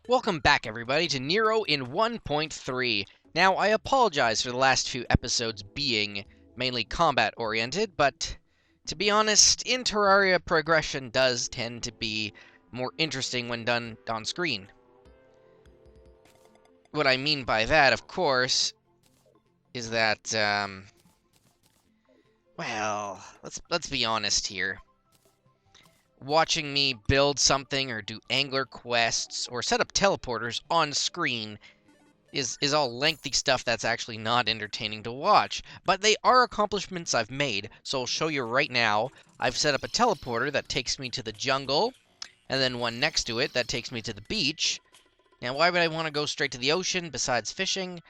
Welcome back, everybody, to Neiro in 1.3. Now, I apologize for the last few episodes being mainly combat-oriented, but to be honest, in Terraria, progression does tend to be more interesting when done on screen. What I mean by that, of course, is that, well, let's be honest here. Watching me build something or do angler quests or set up teleporters on screen is all lengthy stuff that's actually not entertaining to watch. But they are accomplishments I've made, so I'll show you right now. I've set up a teleporter that takes me to the jungle, and then one next to it that takes me to the beach. Now, why would I want to go straight to the ocean besides fishing?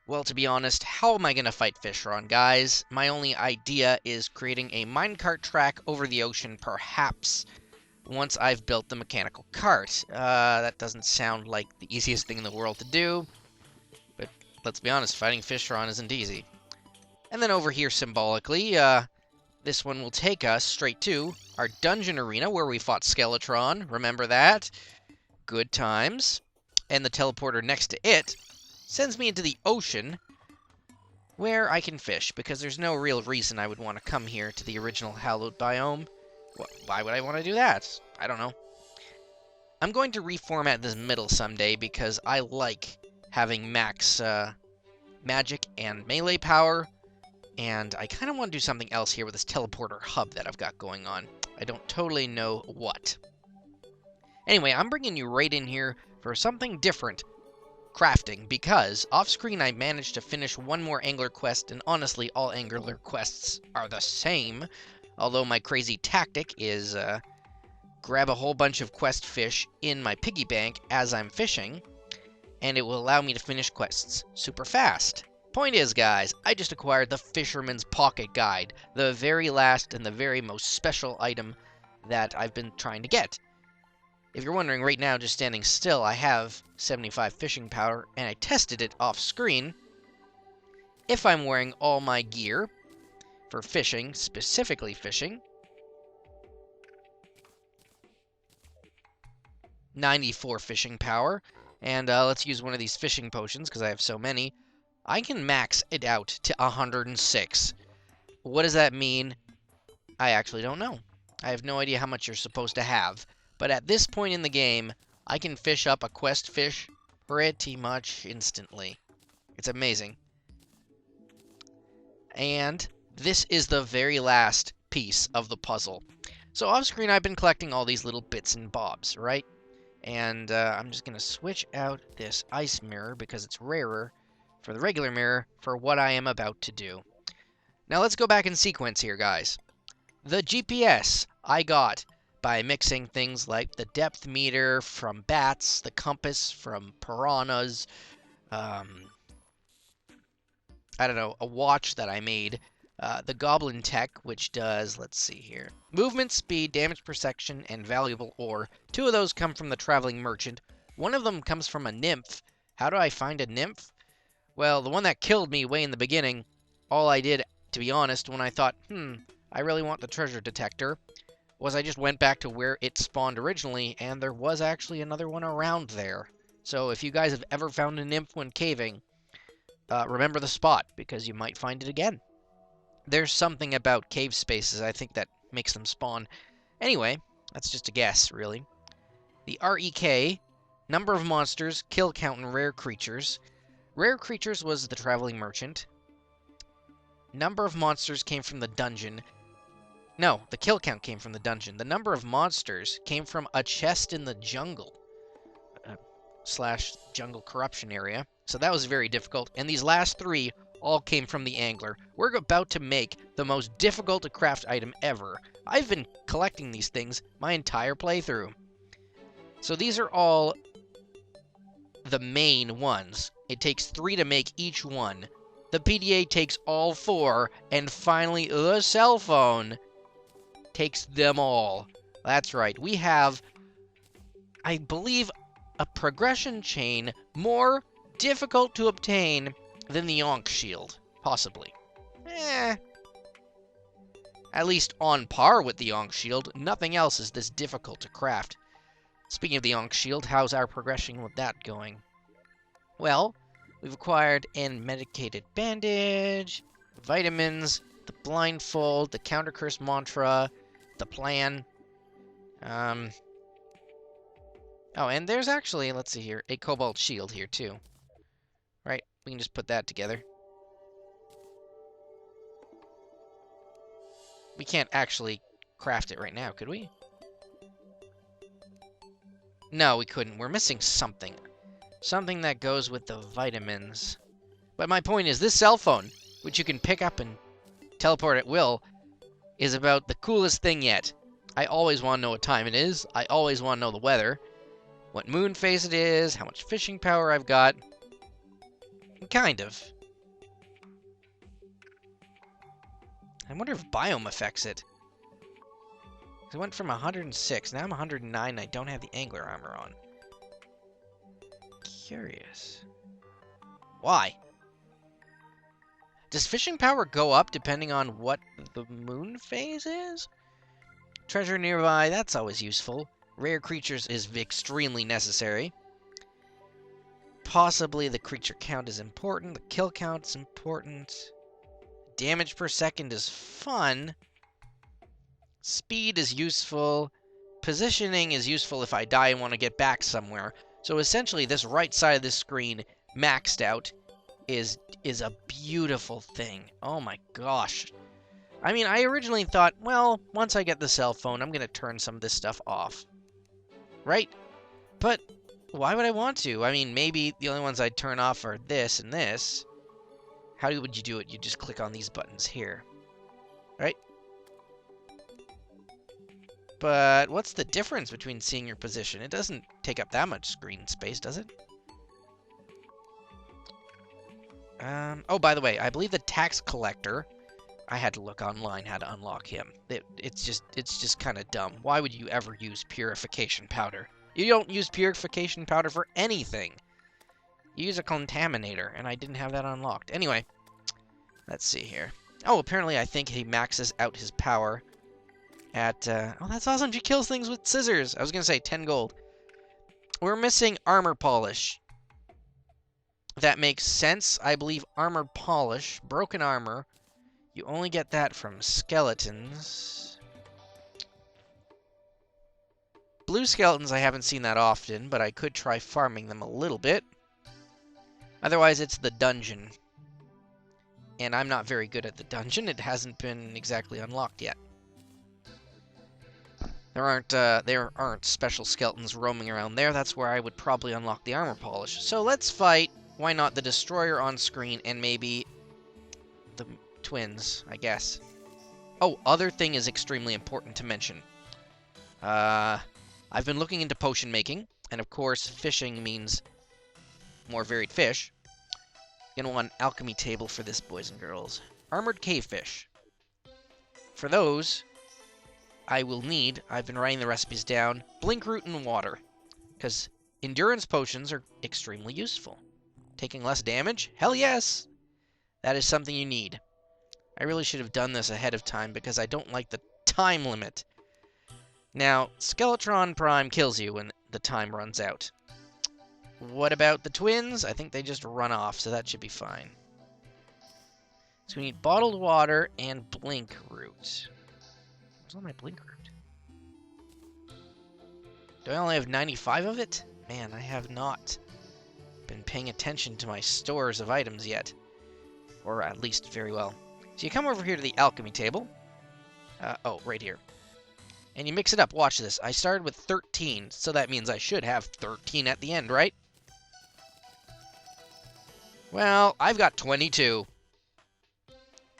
Well, to be honest, how am I going to fight Fishron, guys? My only idea is creating a minecart track over the ocean, perhaps, once I've built the mechanical cart. That doesn't sound like the easiest thing in the world to do, but let's be honest, fighting Fishron isn't easy. And then over here, symbolically, this one will take us straight to our dungeon arena where we fought Skeletron. Remember that? Good times. And the teleporter next to it sends me into the ocean where I can fish, because there's no real reason I would want to come here to the original hallowed biome. Why would I want to do that? I don't know. I'm going to reformat this middle someday because I like having max magic and melee power, and I kind of want to do something else here with this teleporter hub that I've got going on. I don't totally know what. Anyway, I'm bringing you right in here for something different. Crafting, because off-screen I managed to finish one more angler quest, and honestly, all angler quests are the same, although my crazy tactic is grab a whole bunch of quest fish in my piggy bank as I'm fishing, and it will allow me to finish quests super fast. Point is, guys, I just acquired the Fisherman's Pocket Guide, the very last and the very most special item that I've been trying to get. If you're wondering, right now, just standing still, I have 75 fishing power, and I tested it off-screen. If I'm wearing all my gear for fishing, specifically fishing, 94 fishing power, and let's use one of these fishing potions, because I have so many. I can max it out to 106. What does that mean? I actually don't know. I have no idea how much you're supposed to have. But at this point in the game, I can fish up a quest fish pretty much instantly. It's amazing. And this is the very last piece of the puzzle. So off screen, I've been collecting all these little bits and bobs, right? And I'm just going to switch out this ice mirror because it's rarer for the regular mirror for what I am about to do. Now let's go back in sequence here, guys. The GPS I got by mixing things like the depth meter from bats, the compass from piranhas, I don't know, a watch that I made, the Goblin Tech, which does, let's see here, movement, speed, damage per section, and valuable ore. 2 of those come from the Traveling Merchant. 1 of them comes from a nymph. How do I find a nymph? Well, the one that killed me way in the beginning, all I did, to be honest, when I thought, I really want the treasure detector, was I just went back to where it spawned originally, and there was actually another one around there. So if you guys have ever found a nymph when caving, remember the spot, because you might find it again. There's something about cave spaces, I think, that makes them spawn. Anyway, that's just a guess, really. The REK, number of monsters, kill count, and rare creatures. Rare creatures was the Traveling Merchant. Number of monsters came from the dungeon. No, the kill count came from the dungeon. The number of monsters came from a chest in the jungle. / jungle corruption area. So that was very difficult. And these last 3 all came from the angler. We're about to make the most difficult to craft item ever. I've been collecting these things my entire playthrough. So these are all the main ones. It takes 3 to make each one. The PDA takes all 4. And finally, the Cellphone takes them all. That's right. We have, I believe, a progression chain more difficult to obtain than the Yonk Shield. Possibly. At least on par with the Yonk Shield. Nothing else is this difficult to craft. Speaking of the Ankh Shield, how's our progression with that going? Well, we've acquired an medicated bandage, vitamins, the blindfold, the counter curse mantra, the plan. Oh, and there's actually, let's see here, a cobalt shield here too. Right, we can just put that together. We can't actually craft it right now, could we? No, we couldn't. We're missing something. Something that goes with the vitamins. But my point is, this cell phone, which you can pick up and teleport at will, is about the coolest thing yet. I always want to know what time it is. I always want to know the weather. What moon phase it is. How much fishing power I've got. Kind of. I wonder if biome affects it. I went from 106, now I'm 109, and I don't have the angler armor on. Curious. Why? Does fishing power go up depending on what the moon phase is? Treasure nearby, that's always useful. Rare creatures is extremely necessary. Possibly the creature count is important, the kill count is important. Damage per second is fun. Speed is useful. Positioning is useful if I die and want to get back somewhere. So essentially, this right side of the screen, maxed out, is a beautiful thing. Oh my gosh. I mean, I originally thought, well, once I get the cell phone, I'm going to turn some of this stuff off. Right? But why would I want to? I mean, maybe the only ones I'd turn off are this and this. How would you do it? You just click on these buttons here. Right? But what's the difference between seeing your position? It doesn't take up that much screen space, does it? Oh, by the way, I believe the tax collector, I had to look online how to unlock him. It's just kind of dumb. Why would you ever use purification powder? You don't use purification powder for anything. You use a contaminator, and I didn't have that unlocked. Anyway, let's see here. Oh, apparently I think he maxes out his power at, oh, that's awesome. She kills things with scissors. I was going to say 10 gold. We're missing armor polish. That makes sense. I believe armor polish, broken armor, you only get that from skeletons. Blue skeletons, I haven't seen that often, but I could try farming them a little bit. Otherwise, it's the dungeon. And I'm not very good at the dungeon. It hasn't been exactly unlocked yet. There aren't special skeletons roaming around there. That's where I would probably unlock the armor polish. So let's fight, why not, the destroyer on screen and maybe the twins, I guess. Oh, other thing is extremely important to mention. I've been looking into potion making, and of course fishing means more varied fish. Gonna want an alchemy table for this, boys and girls. Armored cavefish. For those, I will need, I've been writing the recipes down, blink root and water. Because endurance potions are extremely useful. Taking less damage? Hell yes! That is something you need. I really should have done this ahead of time because I don't like the time limit. Now, Skeletron Prime kills you when the time runs out. What about the twins? I think they just run off, so that should be fine. So we need bottled water and blink root. What's on my blink root? Do I only have 95 of it? Man, I have not been paying attention to my stores of items yet. Or at least very well. So you come over here to the alchemy table. Oh, right here. And you mix it up. Watch this. I started with 13, so that means I should have 13 at the end, right? Well, I've got 22.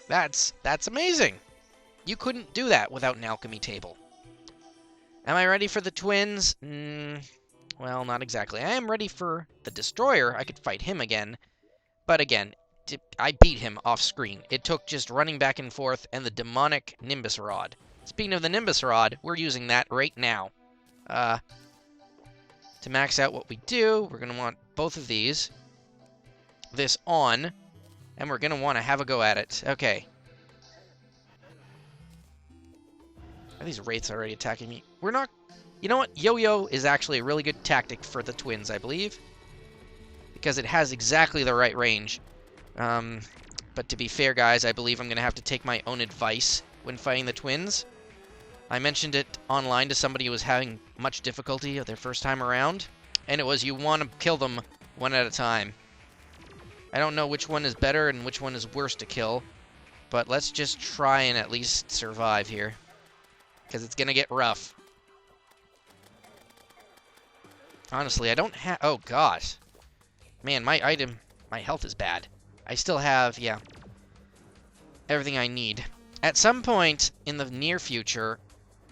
That's amazing. You couldn't do that without an alchemy table. Am I ready for the twins? Well, not exactly. I am ready for the destroyer. I could fight him again. But again, I beat him off screen. It took just running back and forth and the demonic Nimbus Rod. Speaking of the Nimbus Rod, we're using that right now. To max out what we do, we're going to want both of these. This on. And we're going to want to have a go at it. Okay. Are these wraiths already attacking me? We're not... You know what? Yo-yo is actually a really good tactic for the twins, I believe. Because it has exactly the right range. But to be fair, guys, I believe I'm going to have to take my own advice when fighting the twins. I mentioned it online to somebody who was having much difficulty their first time around. And it was, you want to kill them one at a time. I don't know which one is better and which one is worse to kill. But let's just try and at least survive here. Because it's going to get rough. Honestly, I don't have... Oh, gosh. Man, my health is bad. I still have, yeah, everything I need. At some point in the near future,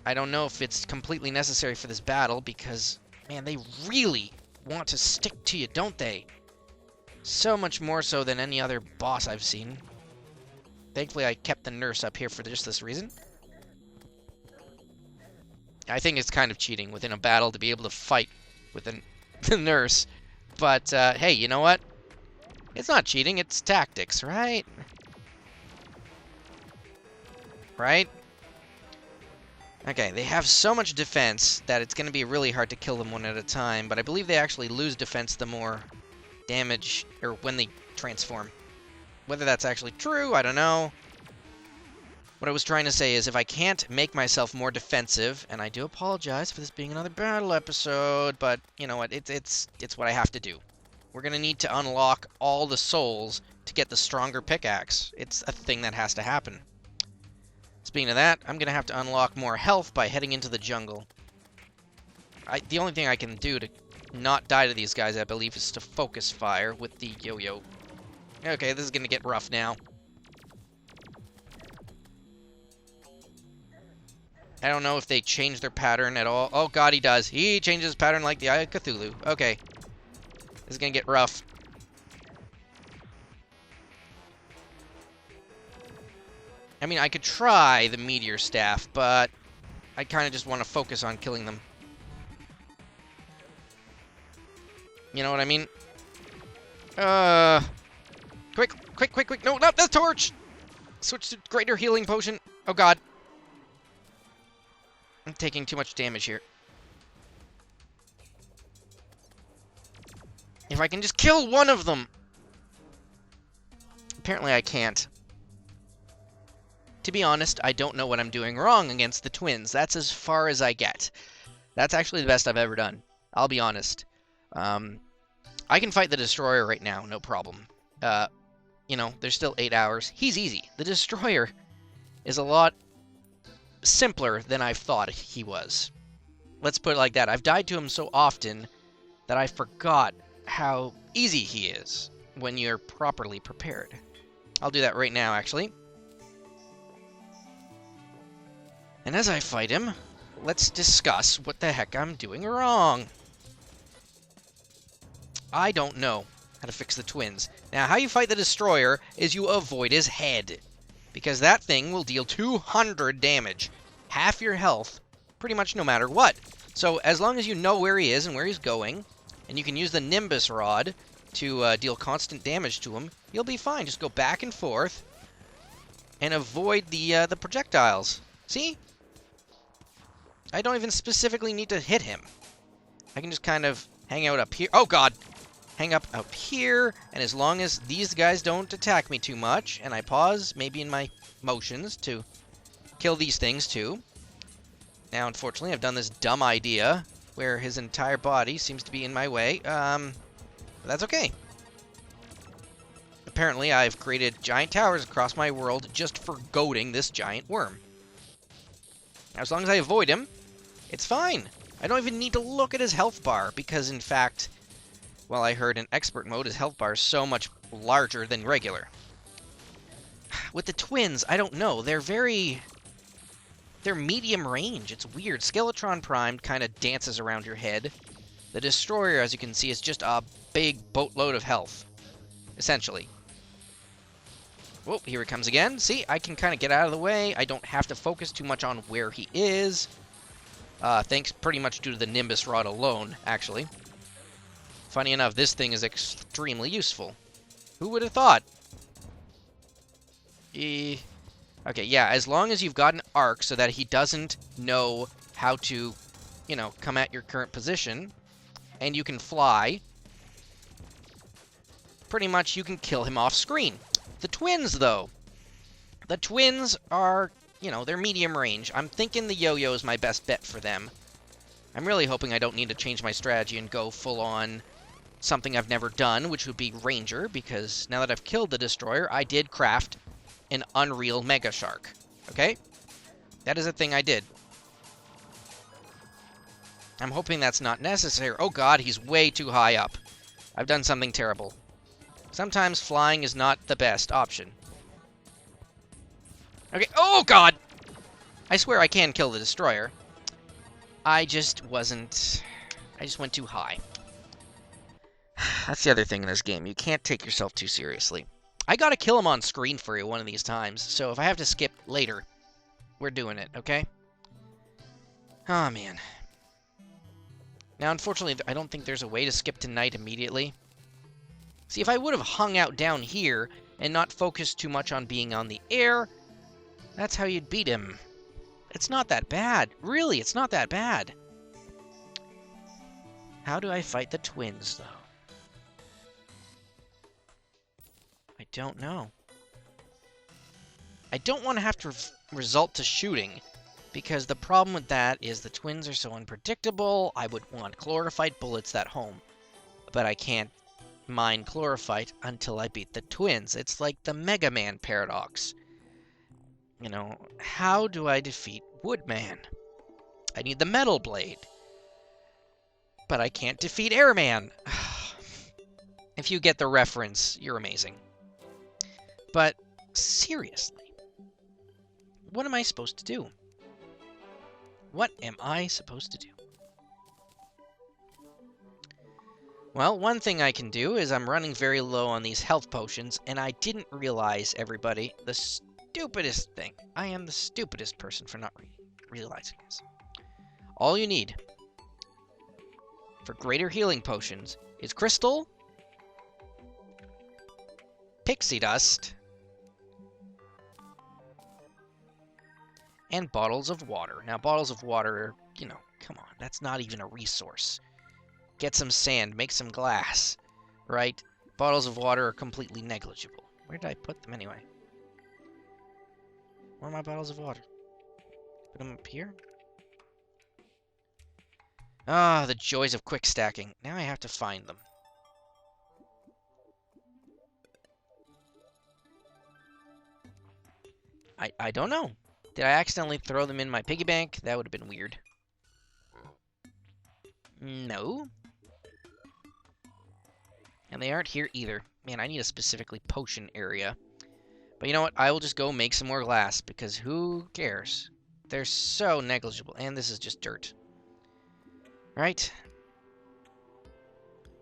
I don't know if it's completely necessary for this battle, because, man, they really want to stick to you, don't they? So much more so than any other boss I've seen. Thankfully, I kept the nurse up here for just this reason. I think it's kind of cheating within a battle to be able to fight with the nurse. But, hey, you know what? It's not cheating, it's tactics, right? Right? Okay, they have so much defense that it's going to be really hard to kill them one at a time, but I believe they actually lose defense the more damage, or when they transform. Whether that's actually true, I don't know. What I was trying to say is, if I can't make myself more defensive, and I do apologize for this being another battle episode, but you know what, it's what I have to do. We're going to need to unlock all the souls to get the stronger pickaxe. It's a thing that has to happen. Speaking of that, I'm going to have to unlock more health by heading into the jungle. The only thing I can do to not die to these guys, I believe, is to focus fire with the yo-yo. Okay, this is going to get rough now. I don't know if they change their pattern at all. Oh god, he does. He changes his pattern like the Eye of Cthulhu. Okay. This is gonna get rough. I mean, I could try the meteor staff, but I kind of just want to focus on killing them. You know what I mean? Quick. No, not the torch! Switch to greater healing potion. Oh god. I'm taking too much damage here. If I can just kill one of them! Apparently I can't. To be honest, I don't know what I'm doing wrong against the twins. That's as far as I get. That's actually the best I've ever done. I'll be honest. I can fight the Destroyer right now, no problem. You know, there's still 8 hours. He's easy. The Destroyer is a lot simpler than I thought he was. Let's put it like that. I've died to him so often that I forgot how easy he is when you're properly prepared. I'll do that right now, actually. And as I fight him, let's discuss what the heck I'm doing wrong. I don't know how to fix the twins. Now, how you fight the Destroyer is you avoid his head, because that thing will deal 200 damage. Half your health, pretty much no matter what. So, as long as you know where he is and where he's going, and you can use the Nimbus Rod to deal constant damage to him, you'll be fine. Just go back and forth and avoid the projectiles. See? I don't even specifically need to hit him. I can just kind of hang out up here. Oh, God! Hang up here, and as long as these guys don't attack me too much, and I pause, maybe in my motions, to kill these things, too. Now, unfortunately, I've done this dumb idea where his entire body seems to be in my way. But that's okay. Apparently, I've created giant towers across my world just for goading this giant worm. Now, as long as I avoid him, it's fine. I don't even need to look at his health bar, because, in fact, well, I heard in expert mode, his health bar is so much larger than regular. With the twins, I don't know. They're medium range. It's weird. Skeletron Primed kind of dances around your head. The Destroyer, as you can see, is just a big boatload of health, essentially. Whoa, here he comes again. See, I can kind of get out of the way. I don't have to focus too much on where he is. Thanks pretty much due to the Nimbus Rod alone, actually. Funny enough, this thing is extremely useful. Who would have thought? Okay, yeah, as long as you've got an arc so that he doesn't know how to, you know, come at your current position, and you can fly, pretty much you can kill him off screen. The twins, though. The twins are, you know, they're medium range. I'm thinking the yo-yo is my best bet for them. I'm really hoping I don't need to change my strategy and go full-on something I've never done, which would be Ranger, because now that I've killed the Destroyer, I did craft an Unreal Mega Shark. Okay? That is a thing I did. I'm hoping that's not necessary. Oh god, he's way too high up. I've done something terrible. Sometimes flying is not the best option. Okay, oh god! I swear I can kill the Destroyer. I just went too high. That's the other thing in this game. You can't take yourself too seriously. I gotta kill him on screen for you one of these times, so if I have to skip later, we're doing it, okay? Oh, man. Now, unfortunately, I don't think there's a way to skip to night immediately. See, if I would have hung out down here and not focused too much on being on the air, that's how you'd beat him. It's not that bad. Really, it's not that bad. How do I fight the twins, though? I don't know. I don't want to have to resort to shooting, because the problem with that is the twins are so unpredictable. I would want chlorophyte bullets at home, but I can't mine chlorophyte until I beat the twins. It's like the Mega Man paradox. You know, how do I defeat Woodman? I need the Metal Blade. But I can't defeat Airman. If you get the reference, you're amazing. But seriously, what am I supposed to do? What am I supposed to do? Well, one thing I can do is I'm running very low on these health potions, and I didn't realize, everybody, the stupidest thing. I am the stupidest person for not realizing this. All you need for greater healing potions is crystal, pixie dust, and bottles of water. Now, bottles of water, you know, come on, that's not even a resource. Get some sand, make some glass, right? Bottles of water are completely negligible. Where did I put them anyway? Where are my bottles of water? Put them up here? Ah, the joys of quick stacking. Now I have to find them. I don't know. Did I accidentally throw them in my piggy bank? That would have been weird. No. And they aren't here either. Man, I need a specifically potion area. But you know what? I will just go make some more glass, because who cares? They're so negligible. And this is just dirt. Right?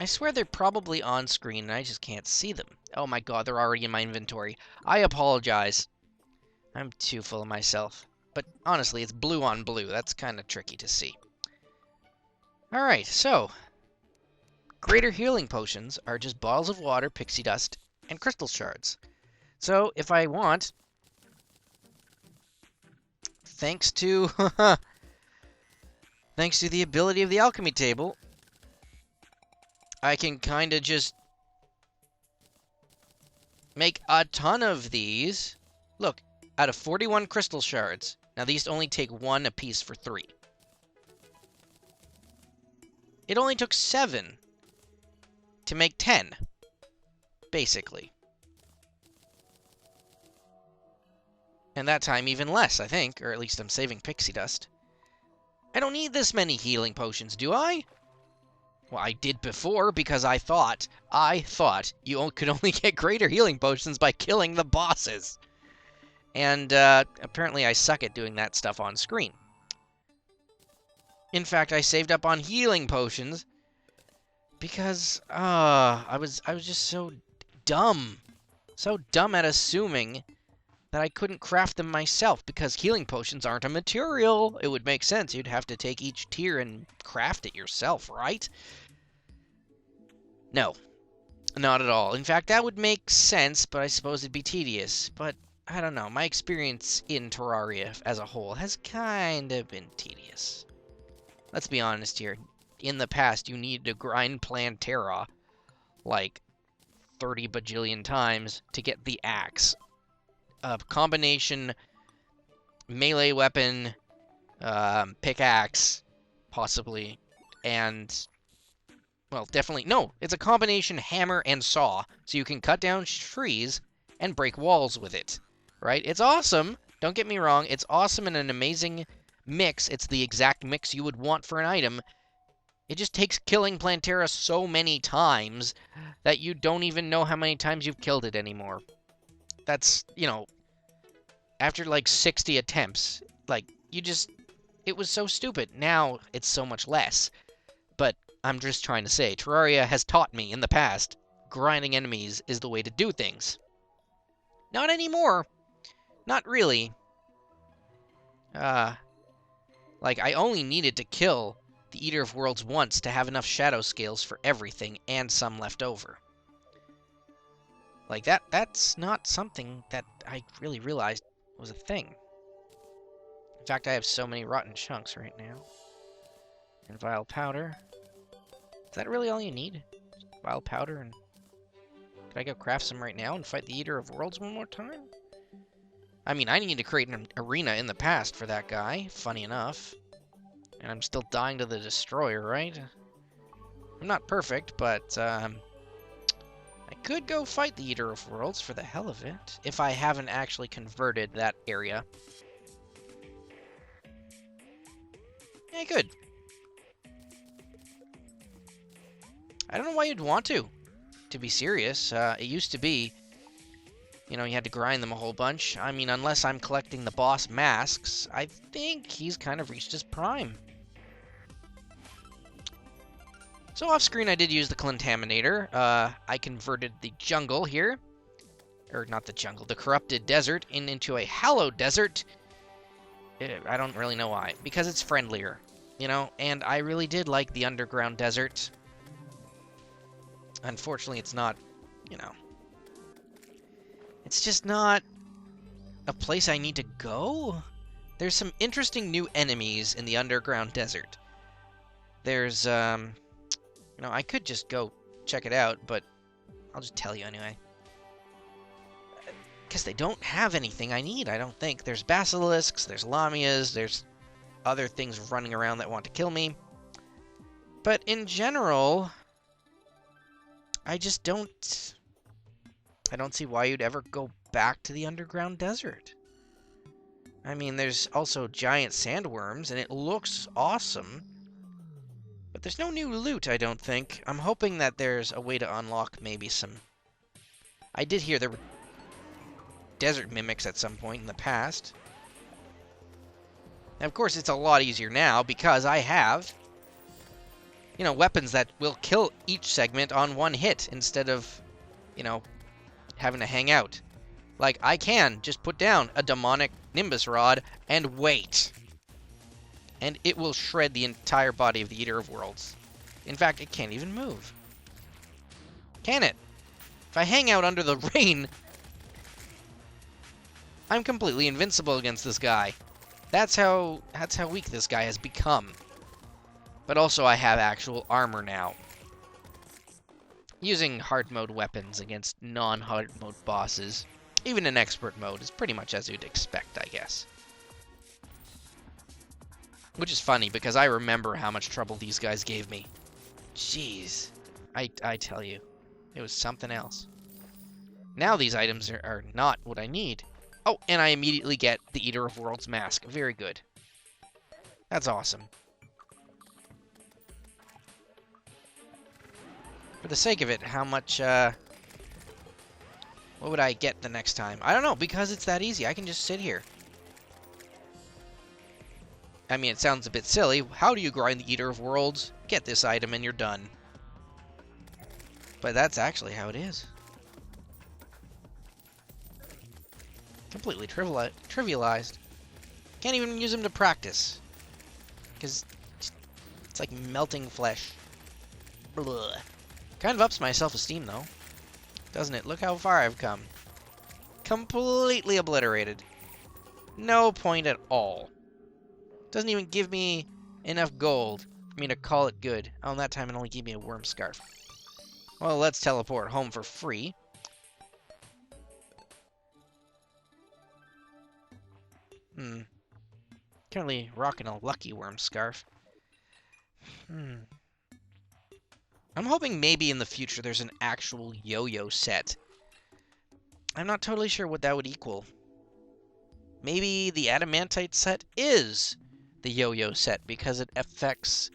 I swear they're probably on screen, and I just can't see them. Oh my god, they're already in my inventory. I apologize. I'm too full of myself. But honestly, it's blue on blue. That's kind of tricky to see. Alright, so greater healing potions are just bottles of water, pixie dust, and crystal shards. So, if I want, thanks to the ability of the alchemy table, I can kind of just make a ton of these. Look, out of 41 crystal shards. Now, these only take 1 apiece for 3. It only took 7 to make 10, basically. And that time even less, I think. Or at least I'm saving pixie dust. I don't need this many healing potions, do I? Well, I did before, because I thought you could only get greater healing potions by killing the bosses. And apparently I suck at doing that stuff on screen. In fact, I saved up on healing potions because I was just so dumb. So dumb at assuming that I couldn't craft them myself, because healing potions aren't a material. It would make sense. You'd have to take each tier and craft it yourself, right? No, not at all. In fact, that would make sense, but I suppose it'd be tedious. But I don't know. My experience in Terraria as a whole has kind of been tedious. let's be honest here. In the past, you needed to grind Plantera like 30 bajillion times to get the axe. A combination melee weapon, pickaxe, possibly, and, well, definitely, no, it's a combination hammer and saw, so you can cut down trees and break walls with it, right? It's awesome, don't get me wrong, it's awesome and an amazing mix. It's the exact mix you would want for an item. It just takes killing Plantera so many times that you don't even know how many times you've killed it anymore. That's, you know, after like 60 attempts, like, it was so stupid. Now it's so much less. But I'm just trying to say, Terraria has taught me in the past, grinding enemies is the way to do things. Not anymore. Not really. Like, I only needed to kill the Eater of Worlds once to have enough shadow scales for everything and some left over. Like, that's not something that I really realized was a thing. In fact, I have so many rotten chunks right now. And vile powder. Is that really all you need? Just vile powder and... Could I go craft some right now and fight the Eater of Worlds one more time? I mean, I need to create an arena in the past for that guy, funny enough. And I'm still dying to the Destroyer, right? I'm not perfect, but, I could go fight the Eater of Worlds for the hell of it, if I haven't actually converted that area. Yeah, good. I don't know why you'd want to be serious. It used to be, you know, you had to grind them a whole bunch. I mean, unless I'm collecting the boss masks, I think he's kind of reached his prime. So off-screen, I did use the Contaminator. I converted the jungle here, or not the jungle, the corrupted desert into a hallowed desert. I don't really know why, because it's friendlier, you know, and I really did like the underground desert. Unfortunately, it's not, you know, it's just not a place I need to go. There's some interesting new enemies in the underground desert. There's, you know, I could just go check it out, but I'll just tell you anyway. Because they don't have anything I need, I don't think. There's basilisks, there's lamias, there's other things running around that want to kill me. But in general, I just don't... I don't see why you'd ever go back to the underground desert. I mean, there's also giant sandworms, and it looks awesome. But there's no new loot, I don't think. I'm hoping that there's a way to unlock maybe some... I did hear there were desert mimics at some point in the past. Now, of course, it's a lot easier now because I have, you know, weapons that will kill each segment on one hit instead of, you know, having to hang out. Like, I can just put down a demonic Nimbus Rod and wait. And it will shred the entire body of the Eater of Worlds. In fact, it can't even move. Can it? If I hang out under the rain, I'm completely invincible against this guy. That's how weak this guy has become. But also I have actual armor now. Using hard mode weapons against non-hard mode bosses, even in expert mode, is pretty much as you'd expect, I guess. Which is funny, because I remember how much trouble these guys gave me. Jeez. I tell you, it was something else. Now these items are not what I need. Oh, and I immediately get the Eater of Worlds mask. Very good. That's awesome. For the sake of it, how much, what would I get the next time? I don't know, because it's that easy. I can just sit here. I mean, it sounds a bit silly. How do you grind the Eater of Worlds? Get this item and you're done. But that's actually how it is. Completely trivialized. Can't even use them to practice. Because it's like melting flesh. Blah. Kind of ups my self-esteem, though. Doesn't it? Look how far I've come. Completely obliterated. No point at all. Doesn't even give me enough gold for me to call it good. Oh, and that time it only gave me a worm scarf. Well, let's teleport home for free. Currently rocking a lucky worm scarf. I'm hoping maybe in the future there's an actual yo-yo set. I'm not totally sure what that would equal. Maybe the adamantite set is the yo-yo set because it affects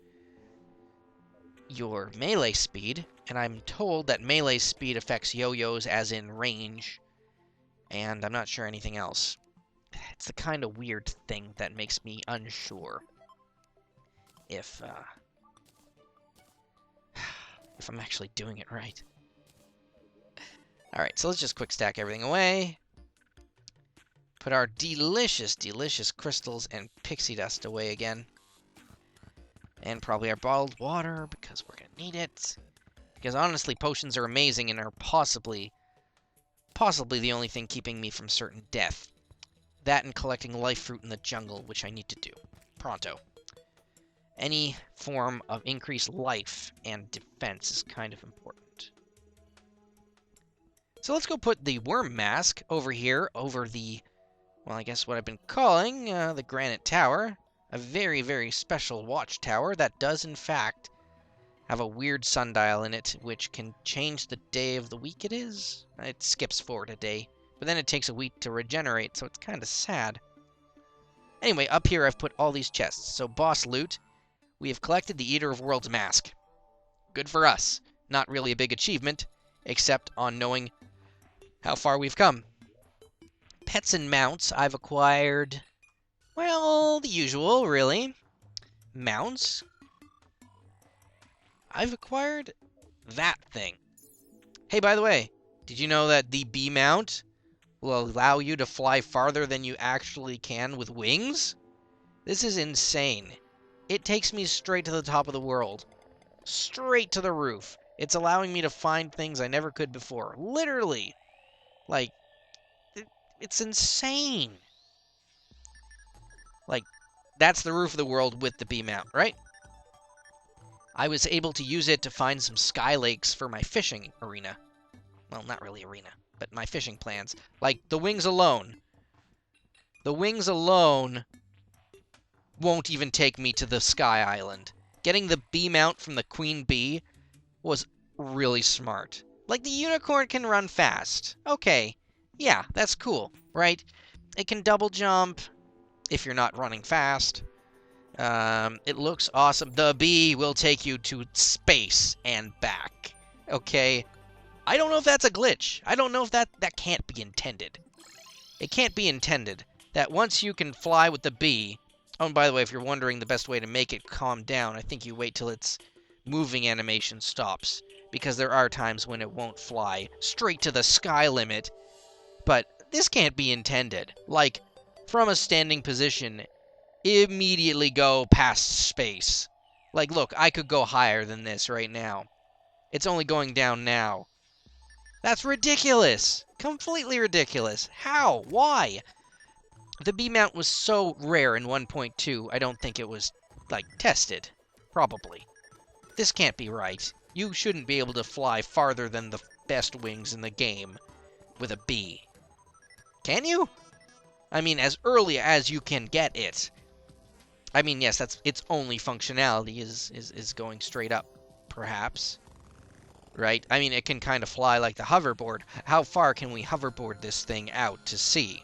your melee speed, and I'm told that melee speed affects yo-yos as in range, and I'm not sure anything else. It's the kind of weird thing that makes me unsure if I'm actually doing it right. Alright, so let's just quick stack everything away. Put our delicious, delicious crystals and pixie dust away again. And probably our bottled water, because we're going to need it. Because honestly, potions are amazing and are possibly the only thing keeping me from certain death. That and collecting life fruit in the jungle, which I need to do. Pronto. Any form of increased life and defense is kind of important. So let's go put the worm mask over here, over the, well, I guess what I've been calling the Granite Tower. A very, very special watchtower that does, in fact, have a weird sundial in it, which can change the day of the week it is. It skips forward a day, but then it takes a week to regenerate, so it's kind of sad. Anyway, up here I've put all these chests. So boss loot, we have collected the Eater of Worlds mask. Good for us. Not really a big achievement, except on knowing how far we've come. Pets and mounts, I've acquired, well, the usual, really. Mounts. I've acquired that thing. Hey, by the way, did you know that the bee mount will allow you to fly farther than you actually can with wings? This is insane. It takes me straight to the top of the world. Straight to the roof. It's allowing me to find things I never could before. Literally. Like, it's insane. Like, that's the roof of the world with the bee mount, right? I was able to use it to find some sky lakes for my fishing arena. Well, not really arena, but my fishing plans. Like, the wings alone. The wings alone won't even take me to the Sky Island. Getting the bee mount from the queen bee was really smart. Like, the unicorn can run fast. Okay, yeah, that's cool, right? It can double jump if you're not running fast. It looks awesome. The bee will take you to space and back. Okay? I don't know if that's a glitch. I don't know if that can't be intended. It can't be intended that once you can fly with the bee... Oh, and by the way, if you're wondering the best way to make it calm down, I think you wait till its moving animation stops. Because there are times when it won't fly straight to the sky limit. But this can't be intended. Like, from a standing position, immediately go past space. Like, look, I could go higher than this right now. It's only going down now. That's ridiculous! Completely ridiculous. How? Why? The bee mount was so rare in 1.2, I don't think it was, like, tested. Probably. This can't be right. You shouldn't be able to fly farther than the best wings in the game with a bee. Can you? I mean, as early as you can get it. I mean, yes, that's its only functionality is going straight up, perhaps. Right? I mean, it can kind of fly like the hoverboard. How far can we hoverboard this thing out to sea?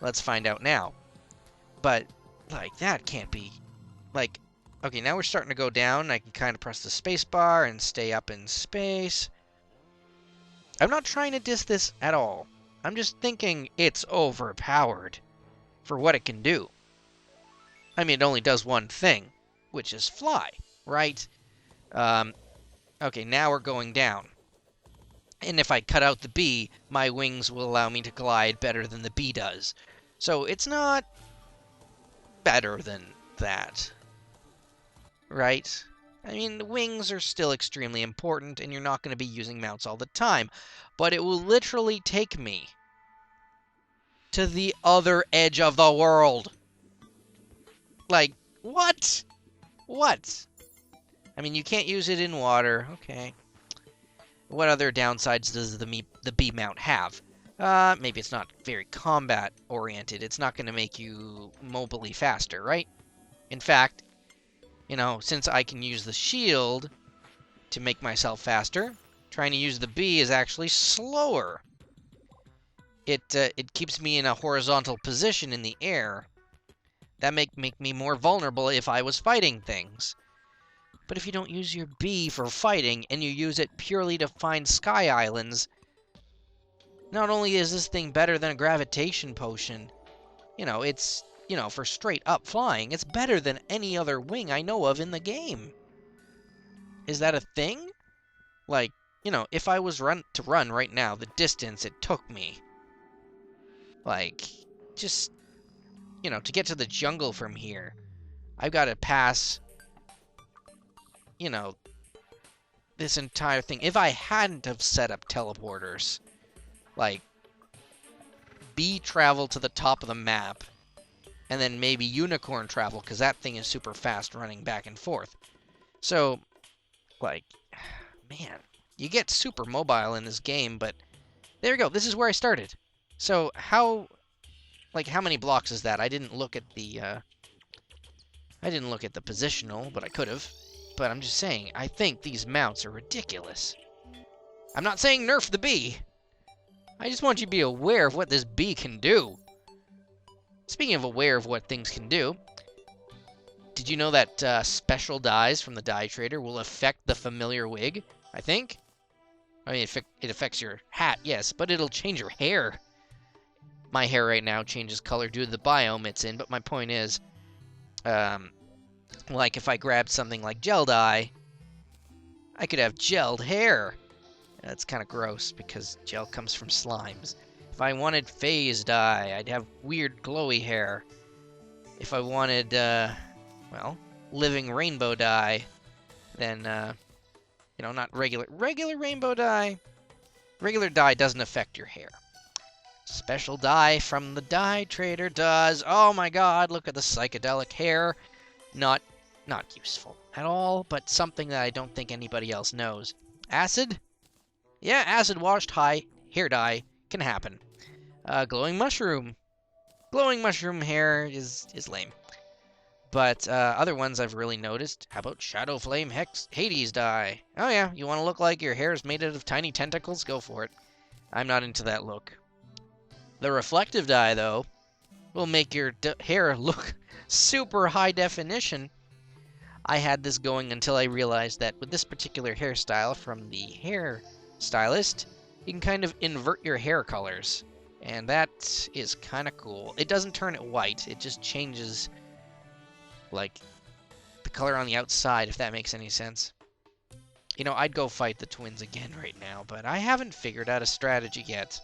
Let's find out now. But, like, that can't be... Like, okay, now we're starting to go down. I can kind of press the space bar and stay up in space. I'm not trying to diss this at all. I'm just thinking it's overpowered for what it can do. I mean, it only does one thing, which is fly, right? Okay, now we're going down. And if I cut out the bee, my wings will allow me to glide better than the bee does. So it's not better than that, right? I mean, the wings are still extremely important, and you're not going to be using mounts all the time. But it will literally take me to the other edge of the world. Like, what? What? I mean, you can't use it in water. Okay. What other downsides does the bee mount have? Maybe it's not very combat-oriented. It's not going to make you mobily faster, right? In fact, you know, since I can use the shield to make myself faster, trying to use the bee is actually slower. It keeps me in a horizontal position in the air. That make me more vulnerable if I was fighting things. But if you don't use your bee for fighting, and you use it purely to find sky islands, not only is this thing better than a gravitation potion, you know, it's, you know, for straight up flying, it's better than any other wing I know of in the game. Is that a thing? Like, you know, if I was to run right now, the distance it took me, like, just, you know, to get to the jungle from here, I've got to pass, you know, this entire thing. If I hadn't have set up teleporters, like, bee travel to the top of the map, and then maybe unicorn travel, because that thing is super fast running back and forth. So, like, man, you get super mobile in this game, but there you go. This is where I started. So how many blocks is that? I didn't look at the positional, but I could have. But I'm just saying, I think these mounts are ridiculous. I'm not saying nerf the bee. I just want you to be aware of what this bee can do. Speaking of aware of what things can do, did you know that special dyes from the dye trader will affect the familiar wig? I think. I mean, it affects your hat, yes, but it'll change your hair. My hair right now changes color due to the biome it's in, but my point is, like if I grabbed something like gel dye, I could have gelled hair. That's kind of gross because gel comes from slimes. If I wanted phase dye, I'd have weird glowy hair. If I wanted, well, living rainbow dye, then, you know, not regular rainbow dye. Regular dye doesn't affect your hair. Special dye from the dye trader does. Oh my god, look at the psychedelic hair. Not useful at all, but something that I don't think anybody else knows. Acid? Yeah, acid washed hair dye can happen. Glowing mushroom. Glowing mushroom hair is lame. But other ones I've really noticed. How about Shadow Flame Hades dye? Oh yeah, you want to look like your hair is made out of tiny tentacles? Go for it. I'm not into that look. The reflective dye, though, will make your hair look super high definition. I had this going until I realized that with this particular hairstyle from the hair stylist, you can kind of invert your hair colors. And that is kind of cool. It doesn't turn it white. It just changes, like, the color on the outside, if that makes any sense. You know, I'd go fight the twins again right now, but I haven't figured out a strategy yet.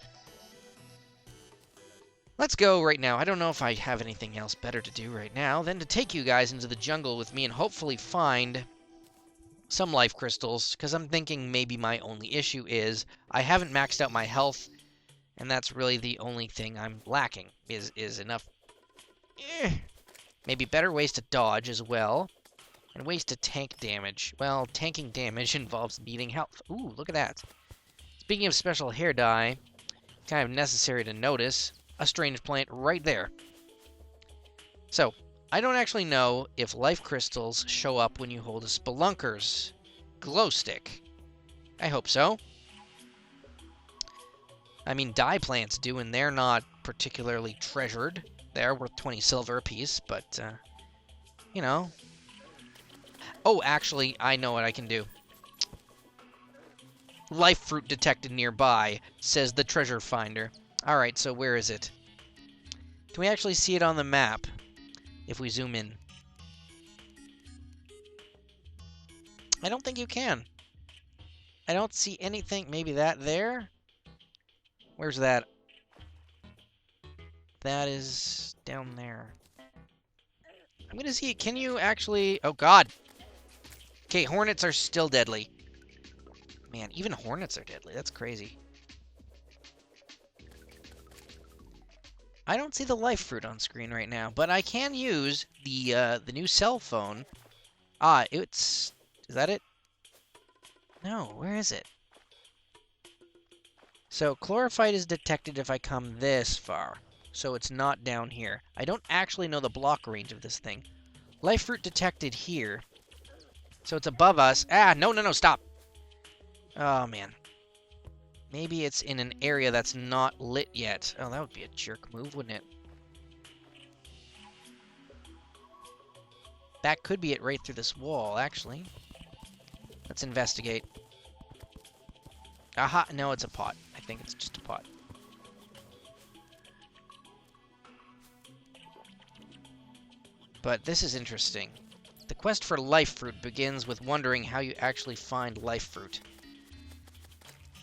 Let's go right now. I don't know if I have anything else better to do right now than to take you guys into the jungle with me and hopefully find some life crystals, because I'm thinking maybe my only issue is I haven't maxed out my health, and that's really the only thing I'm lacking, is enough. Maybe better ways to dodge as well, and ways to tank damage. Well, tanking damage involves beating health. Ooh, look at that. Speaking of special hair dye, kind of necessary to notice, a strange plant right there. So, I don't actually know if life crystals show up when you hold a Spelunker's glow stick. I hope so. I mean, dye plants do, and they're not particularly treasured. They're worth 20 silver apiece, but, you know. Oh, actually, I know what I can do. Life fruit detected nearby, says the treasure finder. Alright, so where is it? Can we actually see it on the map if we zoom in? I don't think you can. I don't see anything. Maybe that there? Where's that? That is down there. I'm gonna see it. Can you actually... Oh, God! Okay, hornets are still deadly. Man, even hornets are deadly. That's crazy. I don't see the life fruit on screen right now, but I can use the new cell phone Ah, it's... Is that it? No, where is it? So, chlorophyte is detected if I come this far. So it's not down here. I don't actually know the block range of this thing. Life fruit detected here. So it's above us. Ah, no, no, no, stop. Oh, man. Maybe it's in an area that's not lit yet. Oh, that would be a jerk move, wouldn't it? That could be it right through this wall, actually. Let's investigate. Aha, no, it's a pot. I think it's just a pot. But this is interesting. The quest for life fruit begins with wondering how you actually find life fruit.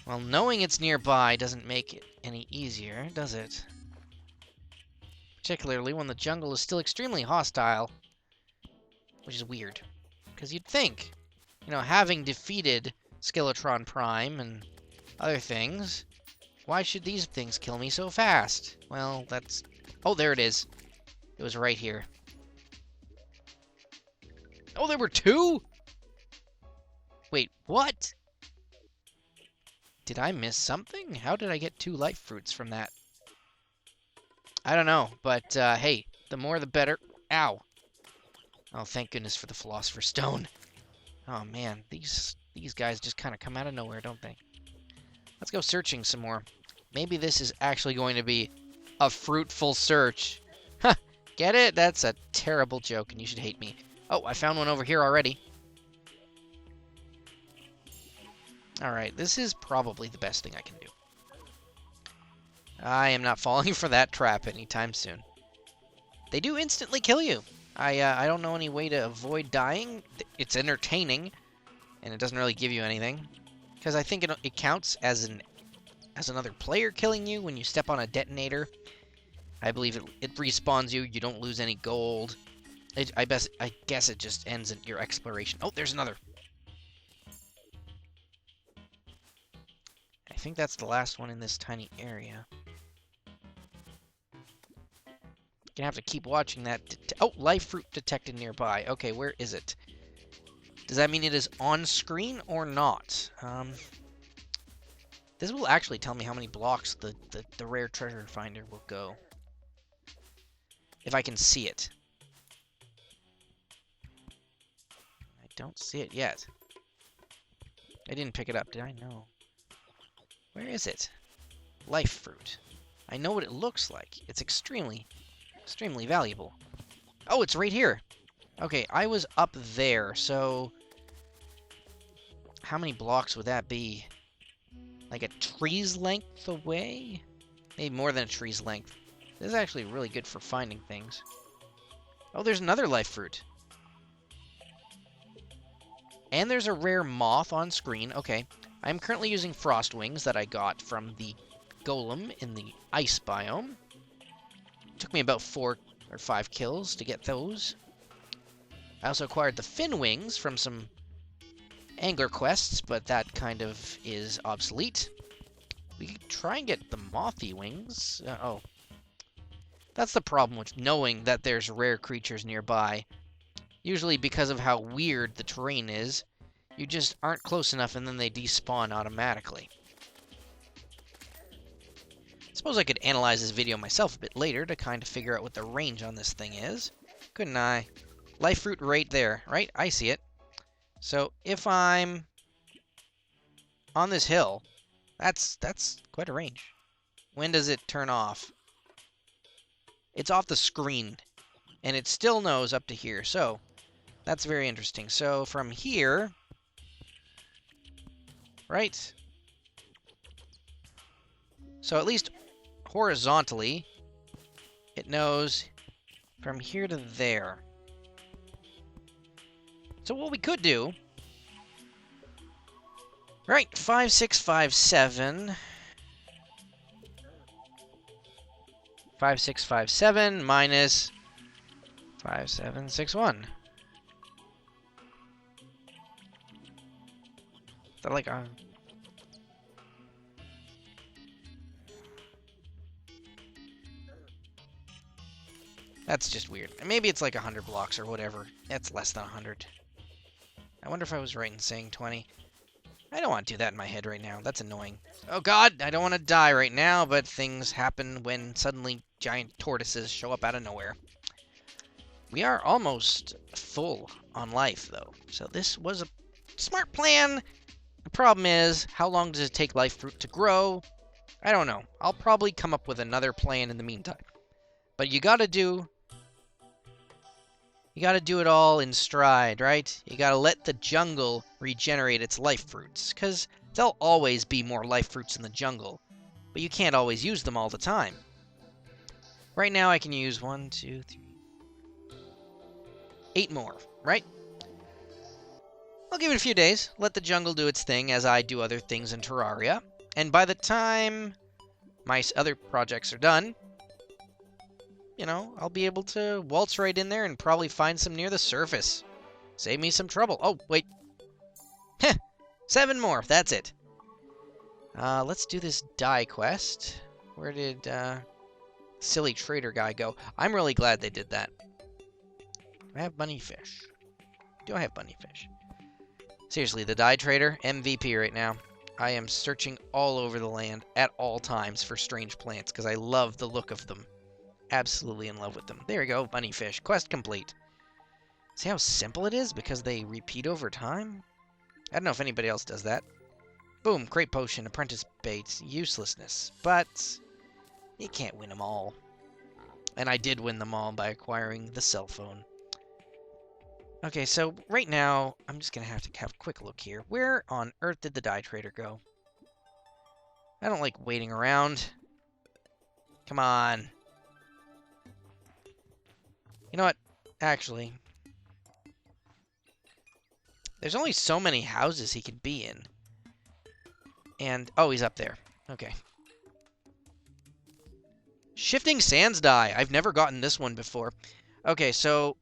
Well, knowing it's nearby doesn't make it any easier, does it? Particularly when the jungle is still extremely hostile. Which is weird. Because you'd think, you know, having defeated Skeletron Prime and other things, why should these things kill me so fast? Well, that's... Oh, there it is. It was right here. Oh, there were two? Wait, what? Did I miss something? How did I get 2 life fruits from that? I don't know, but hey, the more the better. Ow. Oh, thank goodness for the Philosopher's Stone. Oh man, these guys just kind of come out of nowhere, don't they? Let's go searching some more. Maybe this is actually going to be a fruitful search. Huh, get it? That's a terrible joke, and you should hate me. Oh, I found one over here already. Alright, this is probably the best thing I can do. I am not falling for that trap anytime soon. They do instantly kill you. I don't know any way to avoid dying. It's entertaining, and it doesn't really give you anything. Because I think it counts as another player killing you when you step on a detonator. I believe it respawns you. You don't lose any gold. I guess it just ends in your exploration. Oh, there's another. I think that's the last one in this tiny area. Gonna have to keep watching that. Oh, life fruit detected nearby. Okay, where is it? Does that mean it is on screen or not? This will actually tell me how many blocks the rare treasure finder will go. If I can see it. I don't see it yet. I didn't pick it up, did I? No. Where is it? Life fruit. I know what it looks like. It's extremely valuable. Oh, it's right here. Okay, I was up there, so... How many blocks would that be? Like a tree's length away? Maybe more than a tree's length. This is actually really good for finding things. Oh, there's another life fruit. And there's a rare moth on screen. Okay. I'm currently using frost wings that I got from the golem in the ice biome. Took me about 4 or 5 kills to get those. I also acquired the fin wings from some angler quests, but that kind of is obsolete. We could try and get the mothy wings. Oh. That's the problem with knowing that there's rare creatures nearby. Usually because of how weird the terrain is, you just aren't close enough and then they despawn automatically. Suppose I could analyze this video myself a bit later to kind of figure out what the range on this thing is. Couldn't I? Life fruit right there, right? I see it. So if I'm on this hill, that's quite a range. When does it turn off? It's off the screen, and it still knows up to here. So that's very interesting. So from here, right? So at least horizontally, it knows from here to there. So what we could do, right, 5, 6, 5, 7. 5, 6, 5, 7 minus 5, 7, 6, 1. Is that like a... That's just weird. Maybe it's like 100 blocks or whatever. That's less than 100. I wonder if I was right in saying 20. I don't want to do that in my head right now. That's annoying. Oh god, I don't want to die right now, but things happen when suddenly giant tortoises show up out of nowhere. We are almost full on life, though. So this was a smart plan. The problem is, how long does it take life fruit to grow? I don't know. I'll probably come up with another plan in the meantime. But you gotta do it all in stride, right? You gotta let the jungle regenerate its life fruits, because there'll always be more life fruits in the jungle, but you can't always use them all the time. Right now I can use 1, 2, 3, 8 more, right? I'll give it a few days, let the jungle do its thing as I do other things in Terraria, and by the time my other projects are done, you know, I'll be able to waltz right in there and probably find some near the surface. Save me some trouble. Oh, wait. Heh! 7 more. That's it. Let's do this dye quest. Where did, silly trader guy go? I'm really glad they did that. Do I have bunny fish? Do I have bunny fish? Seriously, the dye trader, MVP right now. I am searching all over the land at all times for strange plants because I love the look of them. Absolutely in love with them. There we go, bunny fish. Quest complete. See how simple it is because they repeat over time? I don't know if anybody else does that. Boom, great potion, apprentice bait, uselessness. But you can't win them all. And I did win them all by acquiring the cell phone. Okay, so right now, I'm just going to have a quick look here. Where on earth did the dye trader go? I don't like waiting around. Come on. You know what? Actually, there's only so many houses he could be in. And, oh, he's up there. Okay. Shifting sands dye. I've never gotten this one before. Okay, so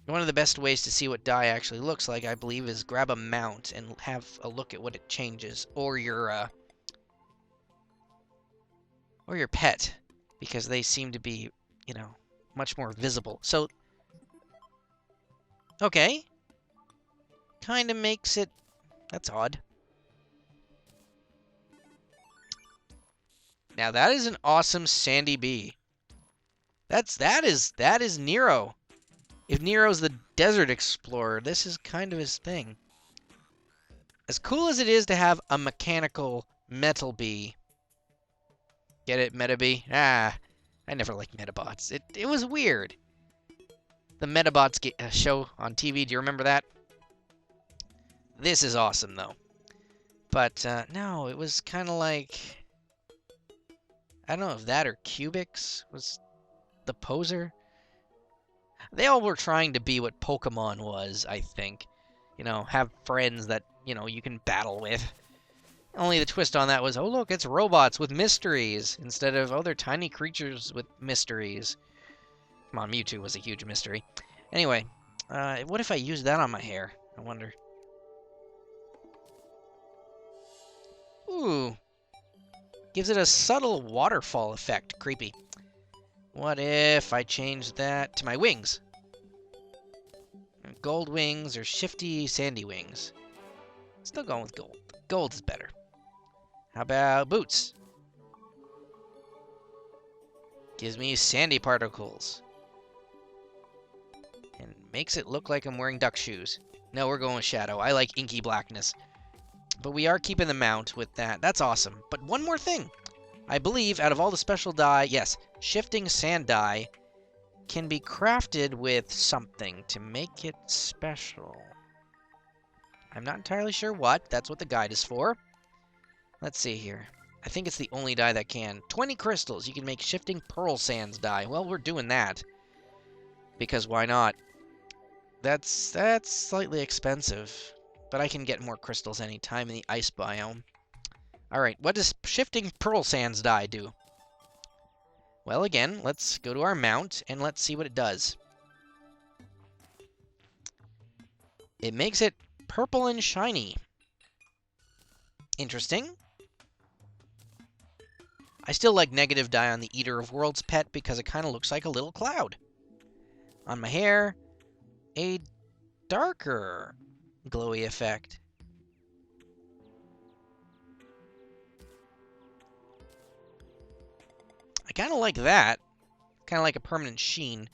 one of the best ways to see what dye actually looks like, I believe, is grab a mount and have a look at what it changes. Or your pet. Because they seem to be, you know, much more visible. So, okay. Kind of makes it... That's odd. Now, that is an awesome sandy bee. That is Neiro. If Neiro's the desert explorer, this is kind of his thing. As cool as it is to have a mechanical metal bee. Get it, meta bee? Ah, I never liked Metabots. It was weird. The Metabots show on TV, do you remember that? This is awesome, though. But, no, it was kind of like... I don't know if that or Cubics was the poser. They all were trying to be what Pokemon was, I think. You know, have friends that, you know, you can battle with. Only the twist on that was, oh look, it's robots with mysteries, instead of, oh, they're tiny creatures with mysteries. Come on, Mewtwo was a huge mystery. Anyway, what if I use that on my hair? I wonder. Ooh. Gives it a subtle waterfall effect. Creepy. What if I change that to my wings? Gold wings or shifty sandy wings? Still going with gold. Gold is better. How about boots? Gives me sandy particles. And makes it look like I'm wearing duck shoes. No, we're going with shadow. I like inky blackness. But we are keeping the mount with that. That's awesome. But one more thing. I believe out of all the special dye, yes, shifting sand dye can be crafted with something to make it special. I'm not entirely sure what. That's what the guide is for. Let's see here. I think it's the only dye that can. 20 crystals. You can make shifting pearl sands dye. Well, we're doing that. Because why not? That's slightly expensive. But I can get more crystals anytime in the ice biome. Alright, what does shifting pearl sands dye do? Well, again, let's go to our mount and let's see what it does. It makes it purple and shiny. Interesting. I still like negative dye on the Eater of Worlds pet because it kind of looks like a little cloud. On my hair, a darker glowy effect. I kind of like that. Kind of like a permanent sheen.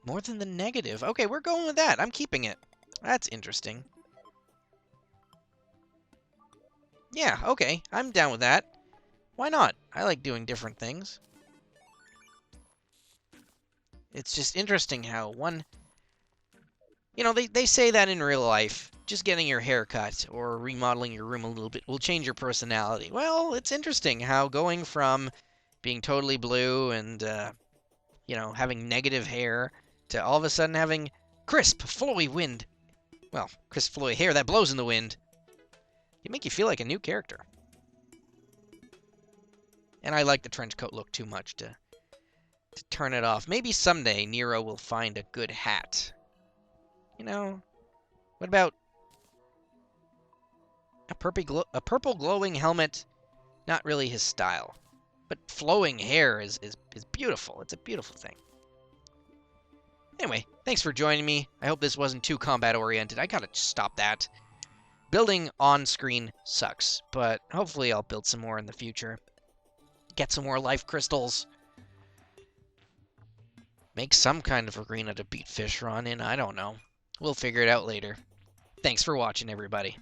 More than the negative. Okay, we're going with that. I'm keeping it. That's interesting. Yeah, okay. I'm down with that. Why not? I like doing different things. It's just interesting how one... You know, they say that in real life, just getting your hair cut or remodeling your room a little bit will change your personality. Well, it's interesting how going from being totally blue and, you know, having negative hair to all of a sudden having crisp, flowy wind. Well, crisp, flowy hair that blows in the wind. It make you feel like a new character. And I like the trench coat look too much to turn it off. Maybe someday Neiro will find a good hat. You know, what about a purple glowing helmet? Not really his style. But flowing hair is beautiful. It's a beautiful thing. Anyway, thanks for joining me. I hope this wasn't too combat-oriented. I gotta stop that. Building on screen sucks, but hopefully I'll build some more in the future. Get some more life crystals. Make some kind of arena to beat Fish Run in. I don't know. We'll figure it out later. Thanks for watching, everybody.